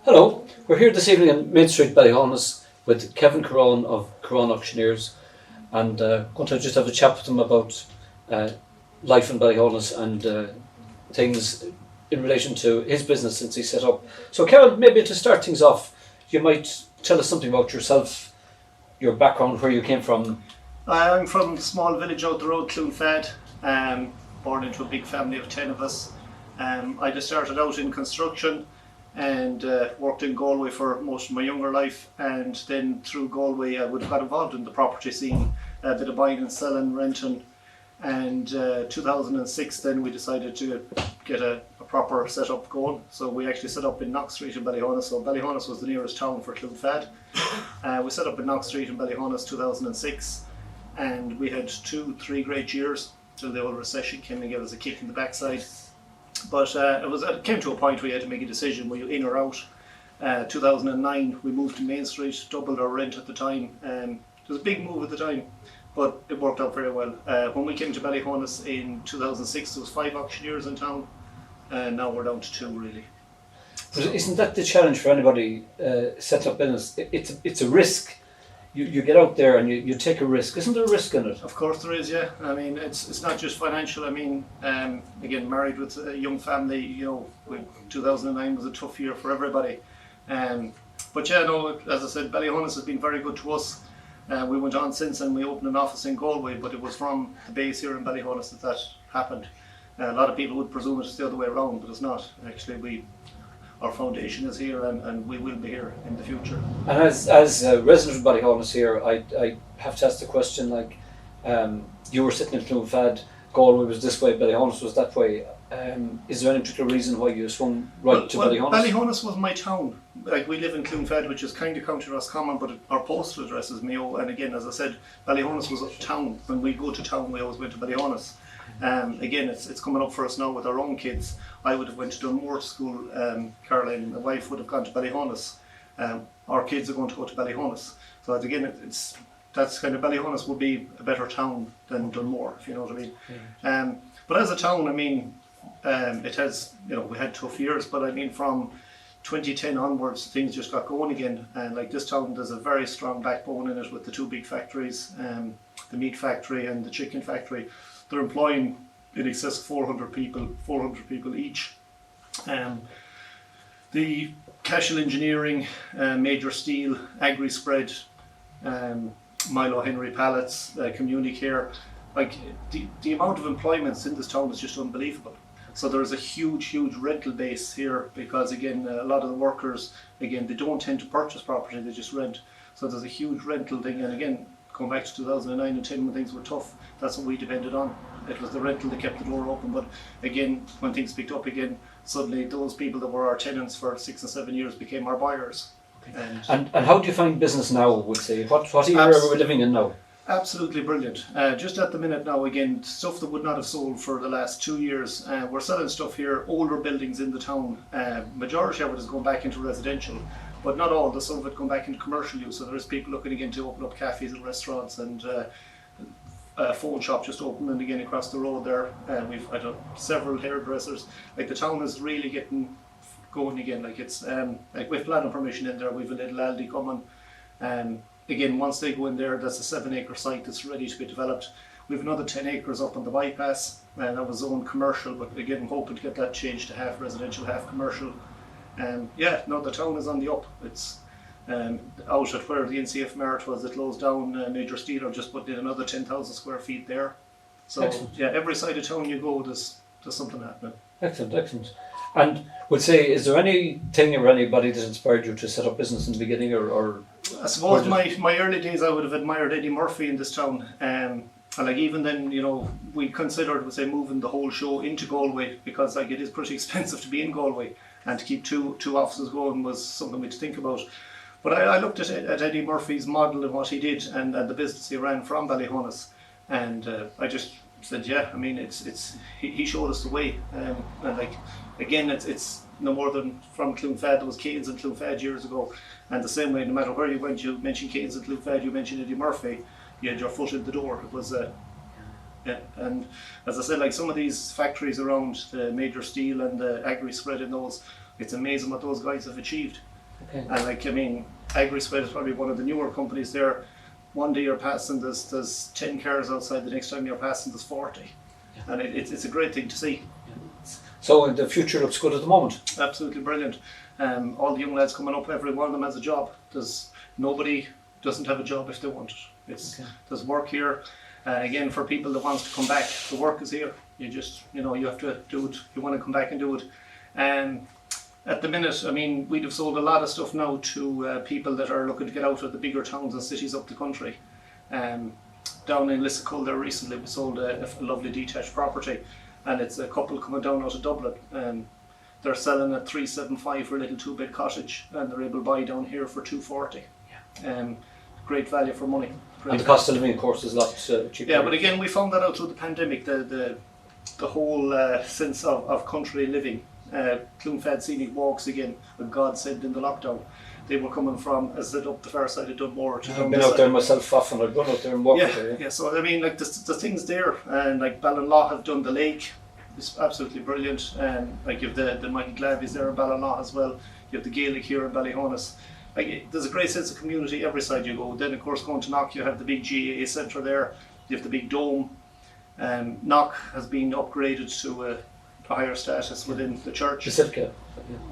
Hello, we're here this evening on Main Street, Ballyhaunis, with Kevin Kirrane of Kirrane Auctioneers, and going to just have a chat with him about life in Ballyhaunis and things in relation to his business since he set up. So, Kevin, maybe to start things off, you might tell us something about yourself, your background, where you came from. I'm from a small village out the road, Clonfad, born into a big family of 10 of us. I just started out in construction and worked in Galway for most of my younger life, and then through Galway I would have got involved in the property scene, a bit of buying and selling, renting, and 2006 then we decided to get a proper setup going. So we actually set up in Knox Street in Ballyhaunis. So Ballyhaunis was the nearest town for Clonfad. We set up in Knox Street in Ballyhaunis 2006, and we had 2-3 great years till the old recession came and gave us a kick in the backside. But it came to a point where you had to make a decision, were you in or out. 2009 we moved to Main Street, doubled our rent at the time. It was a big move at the time, but it worked out very well. When we came to Ballyhaunis in 2006 there was 5 auctioneers in town, and now we're down to 2 really. But isn't that the challenge for anybody setting up business? It's a risk. You get out there and you take a risk. Isn't there a risk in it? Of course there is, yeah. I mean, it's not just financial. I mean, again, married with a young family, 2009 was a tough year for everybody. But yeah, no, as I said, Ballyhaunis has been very good to us. We went on since and we opened an office in Galway, but it was from the base here in Ballyhaunis that happened. A lot of people would presume it's the other way around, but it's not. Actually, our foundation is here, and we will be here in the future. And as a resident of Ballyhaunis here, I have to ask the question, like, you were sitting in Clonfad, Galway was this way, Ballyhaunis was that way. Is there any particular reason why you swung to Ballyhaunis? Ballyhaunis was my town. Like, we live in Clonfad, which is kind of County Roscommon, but our postal address is Mayo. And again, as I said, Ballyhaunis was a town. When we go to town, we always went to Ballyhaunis. Again, it's coming up for us now with our own kids. I would have went to Dunmore School. Caroline, my wife, would have gone to Ballyhaunis. Our kids are going to go to Ballyhaunis. So again, that's kind of, Ballyhaunis would be a better town than Dunmore, if you know what I mean. Yeah. But as a town, I mean, it has, we had tough years, but I mean, from 2010 onwards, things just got going again. And like this town, there's a very strong backbone in it with the 2 big factories, the meat factory and the chicken factory. They're employing in excess of 400 people each. The Cashel Engineering, Major Steel, Agri Spread, Milo Henry Pallets, Communicare, like the amount of employments in this town is just unbelievable. So there is a huge rental base here, because again, a lot of the workers, again, they don't tend to purchase property, they just rent. So there's a huge rental thing, and again, going back to 2009 and 10 when things were tough, that's what we depended on. It was the rental that kept the door open. But again, when things picked up again, suddenly those people that were our tenants for 6 and 7 years became our buyers. Okay. And how do you find business now, would say? What era are we living in now? Absolutely brilliant. Just at the minute now, again, stuff that would not have sold for the last 2 years. We're selling stuff here, older buildings in the town. Majority of it is going back into residential, but not all. There's some of it going back into commercial use. So there is people looking again to open up cafes and restaurants, and a phone shop just opening again across the road there. We've several hairdressers. Like, the town is really getting going again. Like, it's like, with planning permission in there, we've a little Aldi coming. Again, once they go in there, that's a 7-acre site that's ready to be developed. We've another 10 acres up on the bypass, and that was zoned commercial, but again, I'm hoping to get that changed to half residential, half commercial. Yeah, no, the town is on the up. It's out at where the NCF Mart was, it closed down. Major Steel are just putting in another 10,000 square feet there. So excellent. Yeah, every side of town you go, there's something happening. Excellent. And would say, is there anything or anybody that inspired you to set up business in the beginning, or I suppose my early days, I would have admired Eddie Murphy in this town. And like, even then, we considered, would say, moving the whole show into Galway, because like, it is pretty expensive to be in Galway, and to keep two offices going was something we had to think about. But I looked at Eddie Murphy's model and what he did, and the business he ran from Ballyhaunis, and I just said, yeah, I mean, he showed us the way. And like, again, it's no more than from Clonfad. There was Canes and Clonfad years ago, and the same way, no matter where you went, you mentioned Canes and Clonfad, you mentioned Eddie Murphy, you had your foot in the door. It was yeah. And as I said, like, some of these factories around, the Major Steel and the Agri Spread, and those, it's amazing what those guys have achieved. Okay. And like, I mean, AgriSweat is probably one of the newer companies there. One day you're passing, there's 10 cars outside, the next time you're passing there's 40. Yeah. And it's a great thing to see. So the future looks good at the moment. Absolutely brilliant. All the young lads coming up, every one of them has a job. Nobody doesn't have a job if they want it. There's work here. Again, for people that wants to come back, the work is here. You have to do it. You want to come back and do it. At the minute, I mean, we'd have sold a lot of stuff now to people that are looking to get out of the bigger towns and cities up the country. Down in Lissacull there recently, we sold a lovely detached property, and it's a couple coming down out of Dublin. They're selling at 375 for a little 2-bed cottage, and they're able to buy down here for 240. Great value for money. And the cost of living, of course, is a lot cheaper. Yeah, but again, we found that out through the pandemic. The whole sense of country living. Clonfad Scenic Walks again, a godsend in the lockdown. They were coming from, as I said, up the far side of Dunmore to I've been out there myself often. I've gone out there and walked there. Yeah, so I mean, like the things there, and like Ballinlaw have done the lake. It's absolutely brilliant. Like you have the Michael Glavies there in Ballinlaw as well. You have the Gaelic here in Ballyhaunis. Like there's a great sense of community every side you go. Then of course going to Knock, you have the big GAA centre there. You have the big dome. Knock has been upgraded to a higher status within the church. Basilica.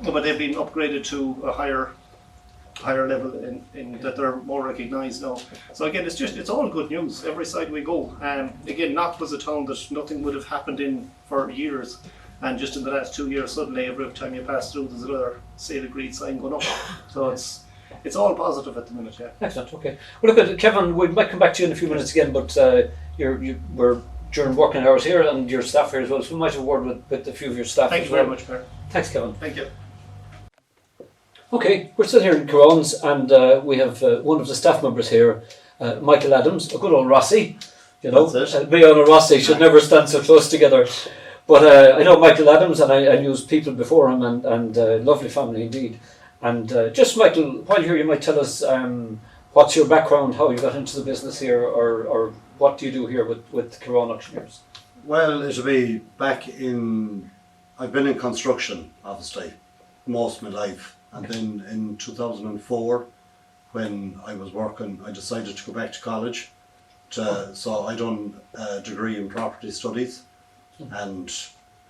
But they've been upgraded to a higher level in that they're more recognised now. So again, it's all good news every side we go. Again, Knock was a town that nothing would have happened in for years, and just in the last 2 years, suddenly every time you pass through, there's another sale agreed sign going up. So it's all positive at the minute. Yeah. Excellent. Okay. Well, look, Kevin, we might come back to you in a few minutes again, but we're during working hours here, and your staff here as well, so we might have a word with a few of your staff. Thank you very much, Per. Thanks, Kevin. Thank you. Okay, we're still here in Kirrane's, and we have one of the staff members here, Michael Adams, a good old Rossi. You know, me and a Rossi should never stand so close together. But I know Michael Adams, and I knew people before him, and lovely family indeed. And just, Michael, while you're here, you might tell us what's your background, how you got into the business here, or what do you do here with Kirrane Auctioneers? Well, it'll be I've been in construction, obviously, most of my life. And then in 2004, when I was working, I decided to go back to college. So I done a degree in property studies. And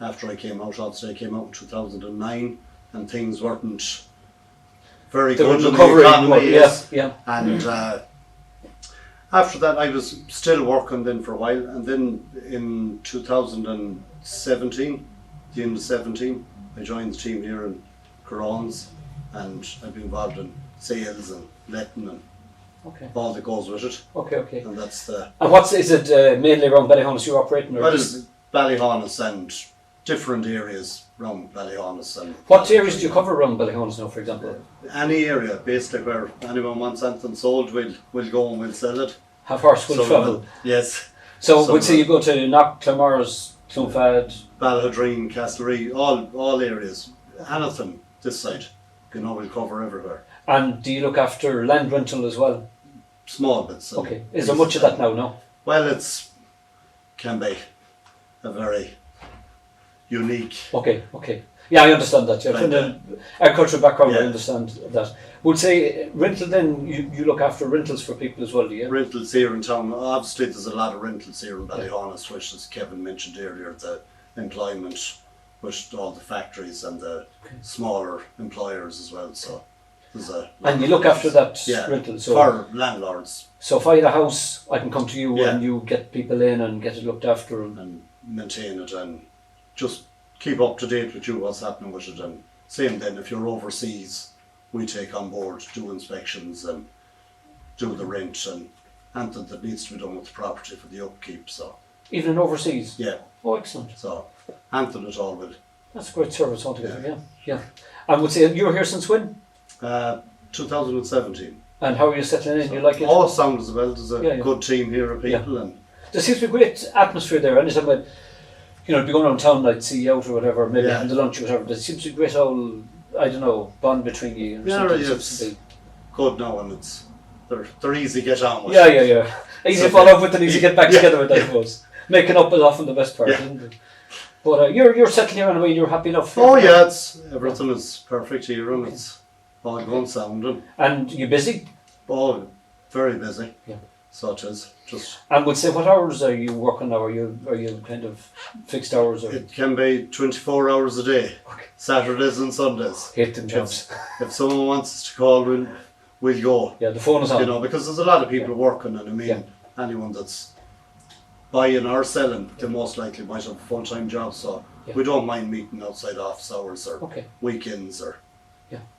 after I came out, obviously I came out in 2009, and things weren't very good in the economy. Yeah. And after that, I was still working then for a while, and then in 2017, the end of 17, I joined the team here in Kirrane's, and I've been involved in sales and letting and all that goes with it. Okay. And that's And is it mainly around Ballyhaunis you're operating? Or well, it's Ballyhaunis and different areas around Ballyhaunis. And what areas do you cover around Ballyhaunis now, for example? Any area, basically, where anyone wants anything sold, we'll go and we'll sell it. Have horse will travel. Yes. So we'd say you go to Knock, Clamars, Clonfad, Balhadreen, Castlereagh, all areas. Anything this side, we'll cover everywhere. And do you look after land rental as well? Small bits. Okay. Is there much of that now? No. Well, can be a very unique. Okay. Yeah, I understand that. Yeah. From the agricultural background, I understand that. Would say rental then, you look after rentals for people as well, do you? Rentals here in town. Obviously, there's a lot of rentals here in Ballyhaunis, which, as Kevin mentioned earlier, the employment with all the factories and the smaller employers as well. So there's and you look after that rental. So for landlords. So if I had a house, I can come to you and you get people in and get it looked after and maintain it and just keep up to date with what's happening with it. And same then, if you're overseas, we take on board, do inspections and do the rent and anything that needs to be done with the property for the upkeep. So even overseas? Yeah. Oh, excellent. So anything at all will. That's a great service altogether, yeah. And would say you were here since when? 2017. And how are you settling in? You like it? All sounds well. There's a good team here of people, and there seems to be a great atmosphere there. Anytime I'd be going around town, I'd see you out or whatever, maybe having the lunch or whatever. There seems to be a great old, I don't know, bond between you. It's good now, and they're easy to get on with. Yeah. Easy to follow up with and easy to get back together with, I suppose. Making up is often the best part, isn't it? But you're settling here anyway, you're happy enough. Oh yeah, everything is perfect here, and Oh, going sounding. And you busy? Oh, very busy. Yeah. Such as just. And would say, what hours are you working now? Are you kind of fixed hours? Or? It can be 24 hours a day, Okay. Saturdays and Sundays. Hate them jobs. If someone wants us to call, we'll go. Yeah, the phone is on. You know, because there's a lot of people working, and I mean, anyone that's buying or selling, they most likely might have a full-time job, so we don't mind meeting outside office hours or weekends or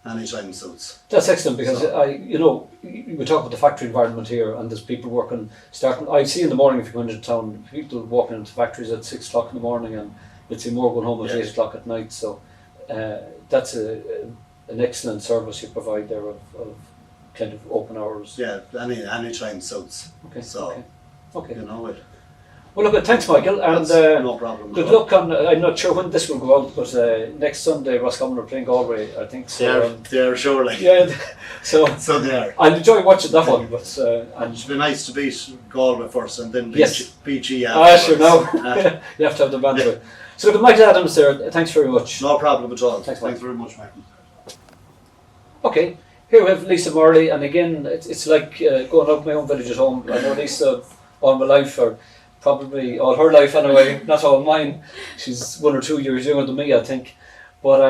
any time suits. That's excellent, because we talk about the factory environment here, and there's people working, starting, I see in the morning if you go into town, people walking into factories at 6 o'clock in the morning, and you'd see more going home at 8 o'clock at night, so that's an excellent service you provide there of kind of open hours. Yeah, any time suits. Okay, so, okay. You know it. Well, look, thanks, Michael, and no problem. good luck on. I'm not sure when this will go out, but next Sunday, Roscommon are playing Galway, I think. So, they are surely. Yeah, so they are. I'll enjoy watching that one, but and it'd be nice to beat Galway first and then PG sure, now you have to have the bandwidth. So, look, Michael Adams there. Thanks very much. No problem at all. Thanks very much, Michael. Okay. Here we have Lisa Morley, and again, it's like going out my own village at home. I know Lisa all my life, or probably all her life anyway, not all mine. She's 1 or 2 years younger than me, I think. But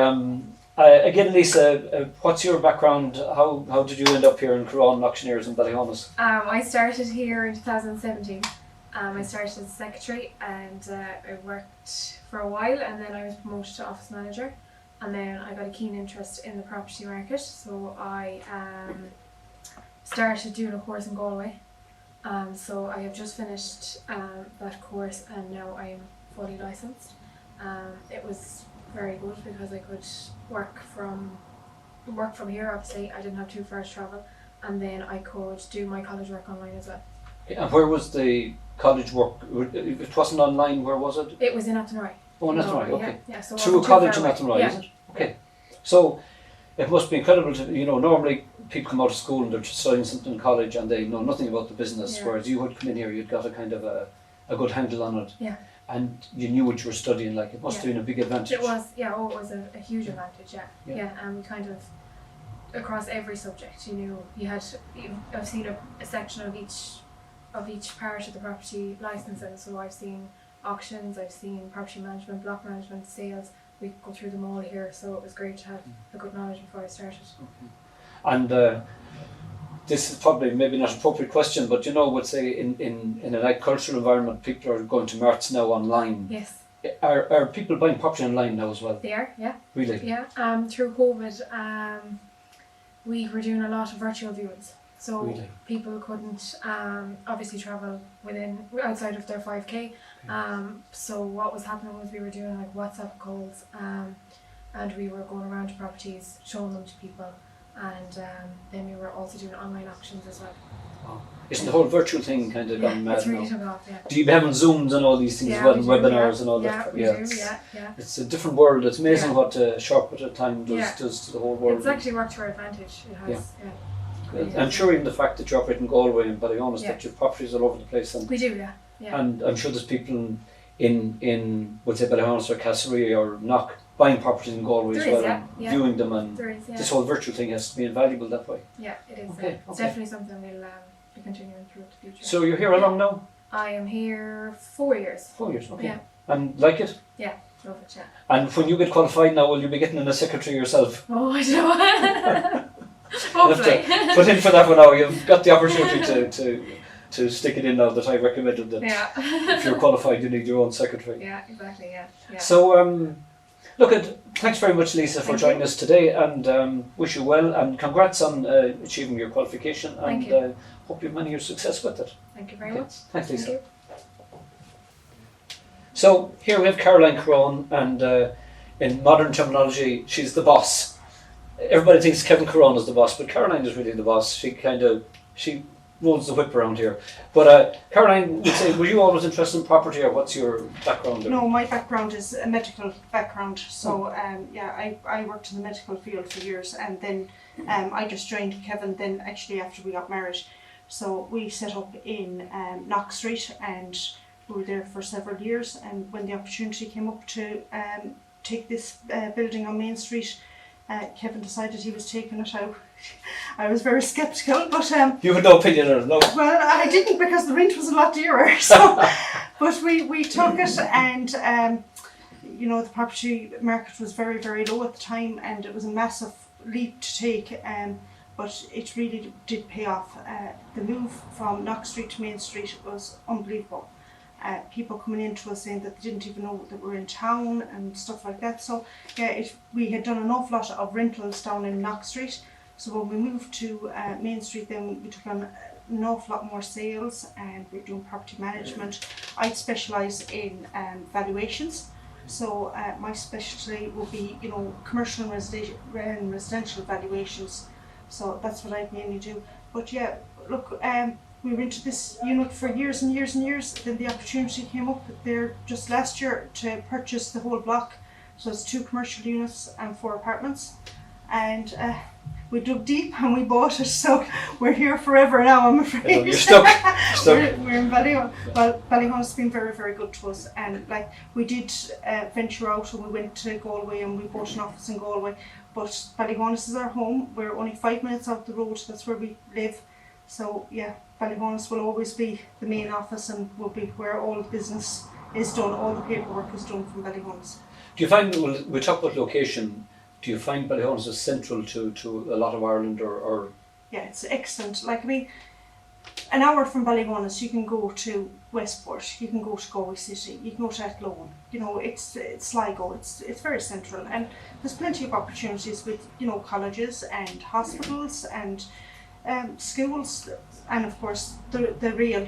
again, Lisa, what's your background? How did you end up here in Kirrane Auctioneers in Ballyhaunis? I started here in 2017. I started as a secretary, and I worked for a while, and then I was promoted to office manager. And then I got a keen interest in the property market, so I started doing a course in Galway. So I have just finished that course, and now I am fully licensed. It was very good because I could work from here. Obviously, I didn't have too far to travel, and then I could do my college work online as well. And where was the college work? It wasn't online. Where was it? It was in Athenry. Oh, in Athenry, okay. Yeah, so through a college in Athenry, is it? Okay. So it must be incredible to, normally people come out of school and they're studying something in college and they know nothing about the business, whereas you had come in here, you'd got a kind of a good handle on it. Yeah. And you knew what you were studying, like it must have been a big advantage. It was, it was a huge advantage, and we kind of, across every subject, I've seen a section of each part of the property licensing, so I've seen auctions, I've seen property management, block management, sales. We go through them all here, so it was great to have a good knowledge before I started. Okay. And this is probably maybe not an appropriate question, but would say in an agricultural environment, people are going to marts now online. Yes. Are people buying property online now as well? They are, yeah. Really? Yeah. Through COVID, we were doing a lot of virtual viewings. So people couldn't obviously travel outside of their 5k. So what was happening was we were doing like WhatsApp calls, and we were going around to properties, showing them to people, and then we were also doing online auctions as well. Wow. Isn't the whole virtual thing kind of gone mad it's really now? took off, yeah. Do you be having Zooms and all these things as well, and webinars and all that? Yeah, we do, yeah. It's a different world. It's amazing what a short bit of time does to the whole world. It's actually worked to our advantage. It has, I'm sure even the fact that you operate in Galway and Ballyhaunis, that your properties all over the place. And we do, yeah. And I'm sure there's people in we'll say Ballyhaunis or Castlereagh or Knock buying properties in Galway as well, and viewing them, and this whole virtual thing has to be invaluable that way. Yeah, it is. It's definitely something we'll be continuing through the future. So you're here how long now? I am here 4 years. 4 years, okay. Yeah. And like it? Yeah, love it, yeah. And when you get qualified now, will you be getting in a secretary yourself? Oh, I don't know. Hopefully. Put in for that one now. You've got the opportunity to stick it in now that I recommended that. Yeah. If you're qualified, you need your own secretary. Yeah, exactly, yeah. So, thanks very much, Lisa, for joining us today, and wish you well, and congrats on achieving your qualification, and hope you have many years' success with it. Thank you very much. Thanks, Lisa. Thank you. So here we have Caroline Kirrane, and in modern terminology, she's the boss. Everybody thinks Kevin Kirrane is the boss, but Caroline is really the boss. She rolls the whip around here. But Caroline, were you always interested in property, or what's your background? No, my background is a medical background. So I worked in the medical field for years, and then I just joined Kevin then actually after we got married. So we set up in Knock Street, and we were there for several years, and when the opportunity came up to take this building on Main Street, Kevin decided he was taking it out. I was very sceptical, but You had no opinion on it, no? well, I didn't because the rent was a lot dearer. So, but we took it, and you know, the property market was very, very low at the time, and it was a massive leap to take. But it really did pay off. The move from Knox Street to Main Street was unbelievable. People coming in to us saying that they didn't even know that we're in town and stuff like that. So yeah, we had done an awful lot of rentals down in Knox Street. So when we moved to Main Street, then we took on an awful lot more sales, and we're doing property management. I specialise in valuations. So my specialty will be, you know, commercial and residential valuations. So that's what I mainly do. But yeah, look, we were into this unit for years and years and years. Then the opportunity came up there just last year to purchase the whole block. So it's 2 commercial units and 4 apartments. And we dug deep and we bought it. So we're here forever now, I'm afraid. You're stuck. We're in Ballyhaunis. Well, Ballyhaunis has been very, very good to us. And like, we did venture out, and we went to Galway and we bought an office in Galway. But Ballyhaunis is our home. We're only 5 minutes out the road. That's where we live. So yeah, Ballyhaunis will always be the main office, and will be where all the business is done. All the paperwork is done from Ballyhaunis. Do you find, we talk about location, do you find Ballyhaunis is central to a lot of Ireland, or? Yeah, it's excellent. Like, I mean, an hour from Ballyhaunis, you can go to Westport, you can go to Galway City, you can go to Athlone. You know, it's Sligo. It's very central, and there's plenty of opportunities with, you know, colleges and hospitals and schools, and of course the rail,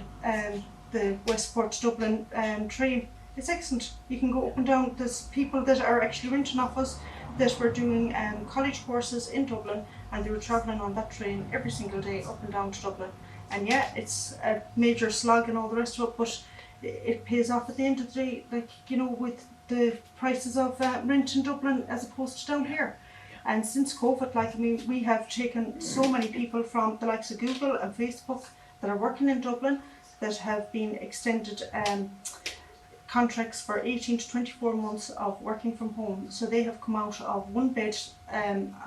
the Westport to Dublin train. It's excellent. You can go up and down. There's people that are actually renting off us that were doing college courses in Dublin, and they were travelling on that train every single day up and down to Dublin. And yeah, it's a major slog and all the rest of it, but it pays off at the end of the day, like, you know, with the prices of rent in Dublin as opposed to down here. And since COVID, like, I mean, we have taken so many people from the likes of Google and Facebook that are working in Dublin that have been extended contracts for 18 to 24 months of working from home. So they have come out of 1-bed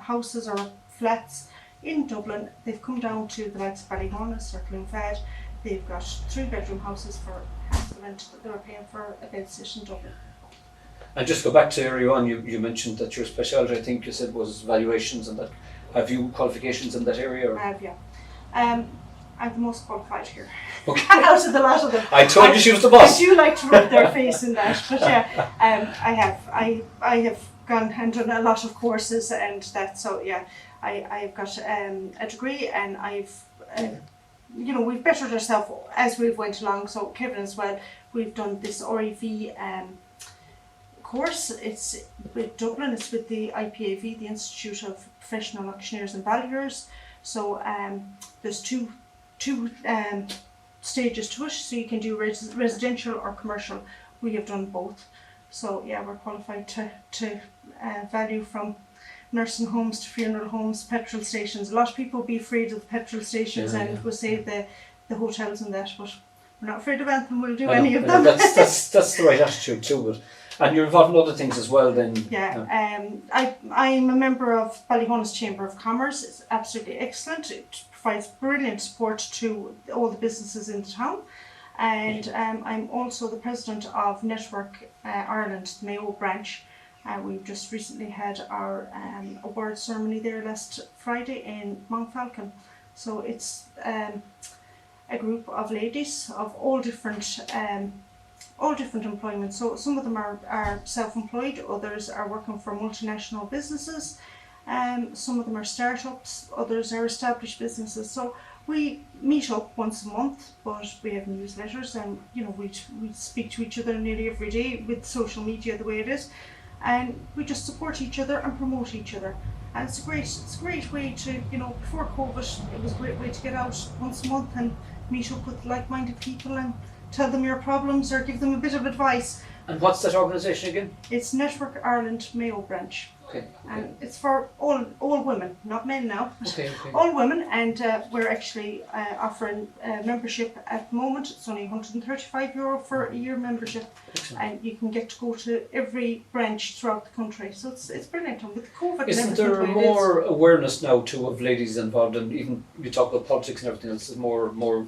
houses or flats in Dublin. They've come down to the likes of Ballyhaunis or Clonfad. They've got 3-bedroom houses for half the rent that they were paying for a bed sit in Dublin. And just go back to earlier on, you mentioned that your specialty, I think you said, was valuations, and that. Have you qualifications in that area? Or? I have, yeah. I'm the most qualified here. Okay. Out of the lot of them. I told you she was the boss. I do like to rub their face in that, but yeah, I have gone and done a lot of courses and that. So yeah, I've got a degree, and I've you know, we've bettered ourselves as we've went along. So Kevin as well, we've done this REV course. It's with Dublin. It's with the IPAV, the Institute of Professional Auctioneers and Valuers. So there's two stages to it. So you can do residential or commercial. We have done both. So yeah, we're qualified to value from nursing homes to funeral homes, petrol stations. A lot of people will be afraid of the petrol stations and will say the hotels and that, but we're not afraid of anything. We'll do any of them. That's the right attitude to it. And you're involved in other things as well then? Yeah, I'm a member of Ballyhaunis Chamber of Commerce. It's absolutely excellent. It provides brilliant support to all the businesses in the town. And I'm also the president of Network Ireland, the Mayo branch. We've just recently had our award ceremony there last Friday in Mount Falcon. So it's a group of ladies of all different employment. So some of them are self-employed, others are working for multinational businesses, some of them are startups, others are established businesses. So we meet up once a month, but we have newsletters, and you know, we speak to each other nearly every day with social media the way it is, and we just support each other and promote each other. And it's a great way to, you know, before COVID, it was a great way to get out once a month and meet up with like-minded people and tell them your problems or give them a bit of advice. And what's that organisation again? It's Network Ireland Mayo branch. Okay. And it's for all women, not men now, Okay. all women, and we're actually offering membership at the moment. It's only €135 for a year membership, Excellent. and you can get to go to every branch throughout the country. So it's brilliant. And with COVID Isn't and there everything the way it is, more awareness now too of ladies involved, and even you talk about politics and everything else? There's more.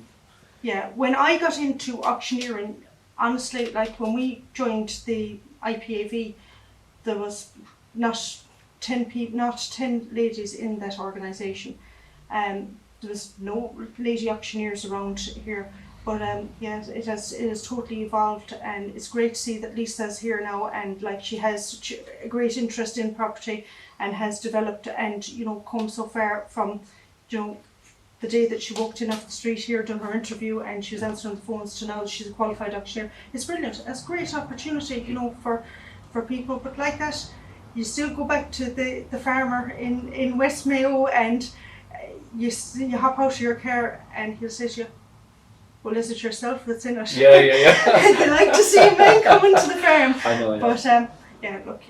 Yeah, when I got into auctioneering, honestly, like when we joined the IPAV, there was not 10 ladies in that organisation. There was no lady auctioneers around here, but yeah, it has totally evolved, and it's great to see that Lisa's here now, and like she has a great interest in property, and has developed and come so far from the day that she walked in off the street here, done her interview, and she was answering the phones, to now that she's a qualified auctioneer. It's brilliant. It's a great opportunity, for people. But like that, you still go back to the farmer in West Mayo, and you hop out of your car, and he'll say to you, "Well, is it yourself that's in it?" Yeah. They like to see men coming to the farm. I know. But yeah, look,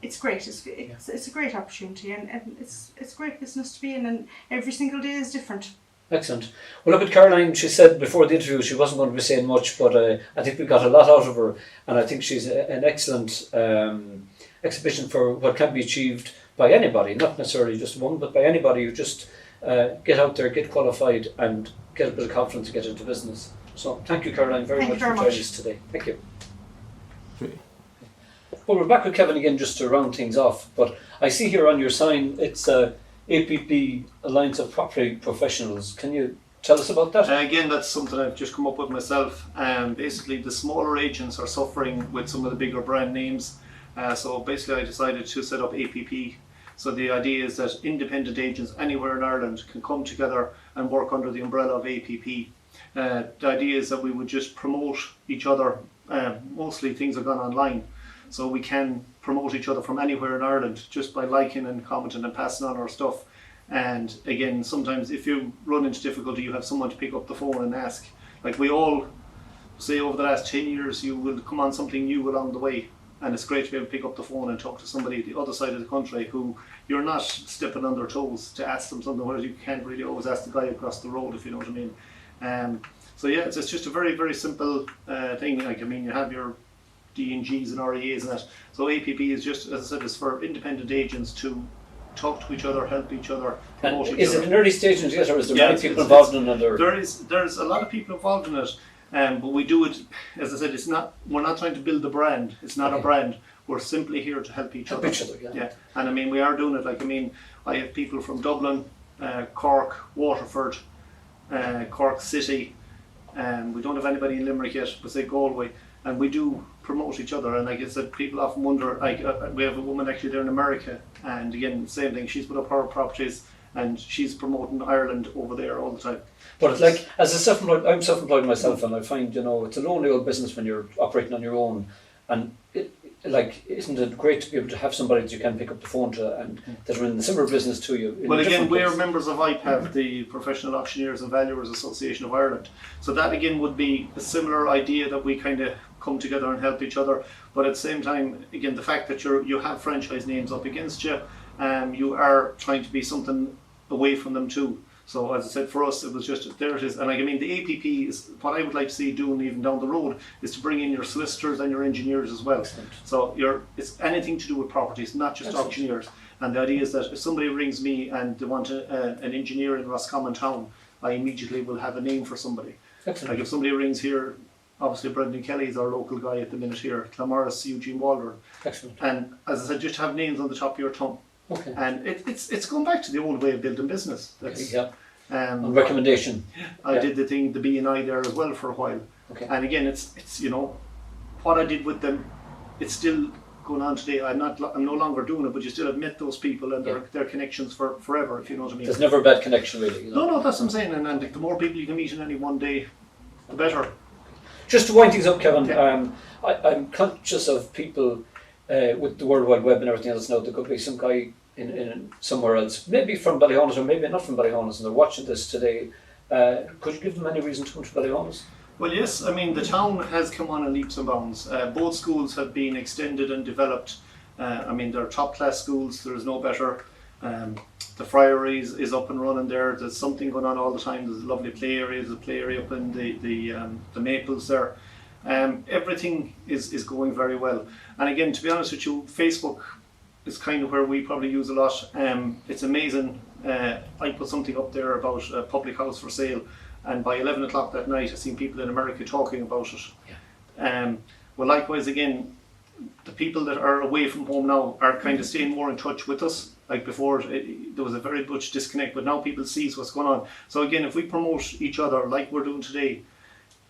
it's great. It's a great opportunity, and it's great business to be in, and every single day is different. Excellent. Well, look at Caroline. She said before the interview she wasn't going to be saying much, but I think we got a lot out of her, and I think she's an excellent exhibition for what can be achieved by anybody, not necessarily just one, but by anybody who just get out there, get qualified, and get a bit of confidence to get into business. So, thank you, Caroline, very much for joining us today. Thank you. Well, we're back with Kevin again just to round things off, but I see here on your sign it's APP Alliance of Property Professionals. Can you tell us about that? Again, that's something I've just come up with myself. Basically, the smaller agents are suffering with some of the bigger brand names. So basically I decided to set up APP. So the idea is that independent agents anywhere in Ireland can come together and work under the umbrella of APP. The idea is that we would just promote each other. Mostly things are done online. So we can promote each other from anywhere in Ireland just by liking and commenting and passing on our stuff. And again, sometimes if you run into difficulty, you have someone to pick up the phone and ask. Like we all say over the last 10 years, you will come on something new along the way. And it's great to be able to pick up the phone and talk to somebody at the other side of the country who you're not stepping on their toes to ask them something, whereas you can't really always ask the guy across the road, if you know what I mean. So yeah, it's just a very, very simple thing. Like, I mean, you have your D&Gs and REAs and that. So APP is just, as I said, it's for independent agents to talk to each other, help each other, promote each other. Is it an early stage in it, or is there many people involved in it? There's a lot of people involved in it, but we do it, as I said, we're not trying to build a brand. It's not a brand. We're simply here to help each other. Yeah. And I mean, we are doing it. Like, I mean, I have people from Dublin, Cork, Waterford, Cork City. We don't have anybody in Limerick yet, but say Galway, and we do promote each other. And like I said, people often wonder, like we have a woman actually there in America, and again, same thing, she's put up her properties and she's promoting Ireland over there all the time. But it's like, as a self-employed, I'm self-employed myself, and I find, it's a lonely old business when you're operating on your own, and isn't it great to be able to have somebody that you can pick up the phone to and that are in the similar business to you? Well, again, we're members of IPAV, the Professional Auctioneers and Valuers Association of Ireland. So that again would be a similar idea, that we kind of come together and help each other. But at the same time, again, the fact that you have franchise names up against you, you are trying to be something away from them too. So as I said, for us, it was just, there it is. And like, I mean, the APP is, what I would like to see doing even down the road, is to bring in your solicitors and your engineers as well. Excellent. So it's anything to do with properties, not just Excellent. Auctioneers. And the idea is that if somebody rings me and they want an engineer in Roscommon town, I immediately will have a name for somebody. Excellent. Like if somebody rings here, obviously Brendan Kelly is our local guy at the minute here, Clamorris, Eugene Waldron. Excellent. And as I said, just have names on the top of your tongue. Okay. And it's going back to the old way of building business. That's, and recommendation. I did the B&I there as well for a while. Okay. And again, it's what I did with them, it's still going on today. I'm no longer doing it, but you still have met those people and their connections for forever, if you know what I mean. There's never a bad connection, really. No, that's what I'm saying. And the more people you can meet in any one day, the better. Just to wind things up, Kevin, I'm conscious of people with the World Wide Web and everything else now. There could be some guy in somewhere else, maybe from Ballyhaunis or maybe not from Ballyhaunis, and they're watching this today. Could you give them any reason to come to Ballyhaunis? Well, yes, I mean, the town has come on in leaps and bounds. Both schools have been extended and developed. I mean, they're top class schools, there is no better. The Friary is up and running there. There's something going on all the time. There's a lovely play area. There's a play area up in the Maples there. Everything is going very well. And again, to be honest with you, Facebook is kind of where we probably use a lot. It's amazing. I put something up there about a public house for sale, and by 11 o'clock that night, I've seen people in America talking about it. Yeah. Well, likewise, again, the people that are away from home now are kind of staying more in touch with us. Like before, there was a very much disconnect, but now people see what's going on. So again, if we promote each other like we're doing today,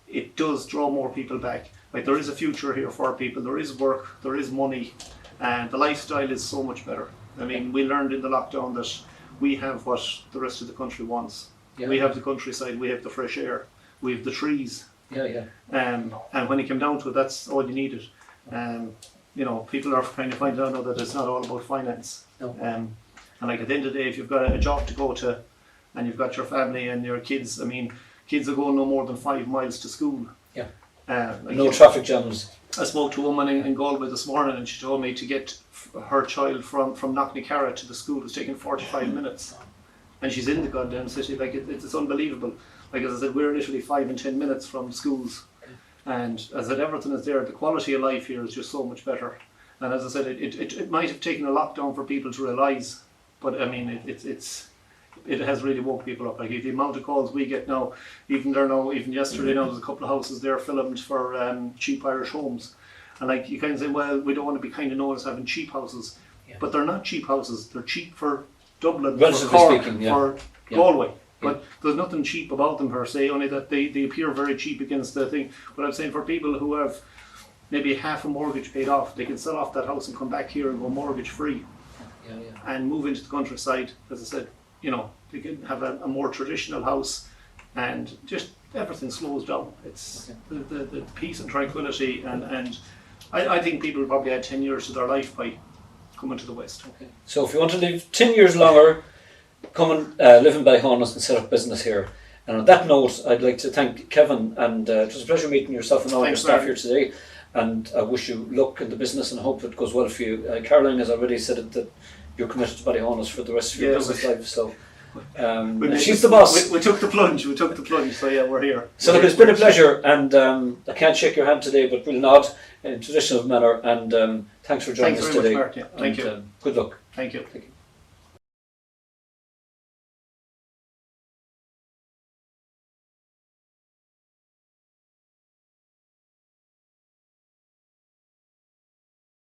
it does draw more people back. Like, there is a future here for people, there is work, there is money, and the lifestyle is so much better. I mean, we learned in the lockdown that we have what the rest of the country wants. Yeah. We have the countryside, we have the fresh air, we have the trees. Yeah. And when it came down to it, that's all you needed. You know, people are kind of finding out now that it's not all about finance. No. And like, at the end of the day, if you've got a job to go to and you've got your family and your kids, I mean, kids are going no more than 5 miles to school. Yeah. Like, No traffic jams. I spoke to a woman in Galway this morning, and she told me to get her child from Knocknacarra to the school was taking 45 minutes. And she's in the goddamn city. Like, it's unbelievable. Like, as I said, we're literally 5 and 10 minutes from schools. And as I said, everything is there. The quality of life here is just so much better. And as I said, it might have taken a lockdown for people to realise, but I mean, it has really woke people up. Like, the amount of calls we get now, even yesterday now, there's a couple of houses there filmed for cheap Irish homes. And like, you kind of say, well, we don't want to be kind of known as having cheap houses, but they're not cheap houses. They're cheap for Dublin, for Relatively Cork, speaking, yeah. for Yeah. Galway. But there's nothing cheap about them per se, only that they appear very cheap against the thing. But I'm saying, for people who have maybe half a mortgage paid off, they can sell off that house and come back here and go mortgage free and move into the countryside. As I said, you know, they can have a more traditional house, and just everything slows down. It's the peace and tranquility, and I think people probably add 10 years to their life by coming to the West. Okay. So if you want to live 10 years longer, come and live in Ballyhaunis and set up business here. And on that note, I'd like to thank Kevin, and it was a pleasure meeting yourself and all your staff here today. And I wish you luck in the business and hope it goes well for you. Caroline has already said it, that you're committed to Ballyhaunis for the rest of your business life. So she's the boss. We took the plunge. So yeah, we're here. So look, it's been a pleasure, and I can't shake your hand today, but we'll nod in traditional manner. And thanks for joining us today. Thanks very much, Mark. Yeah. Thank you. Good luck. Thank you. Thank you.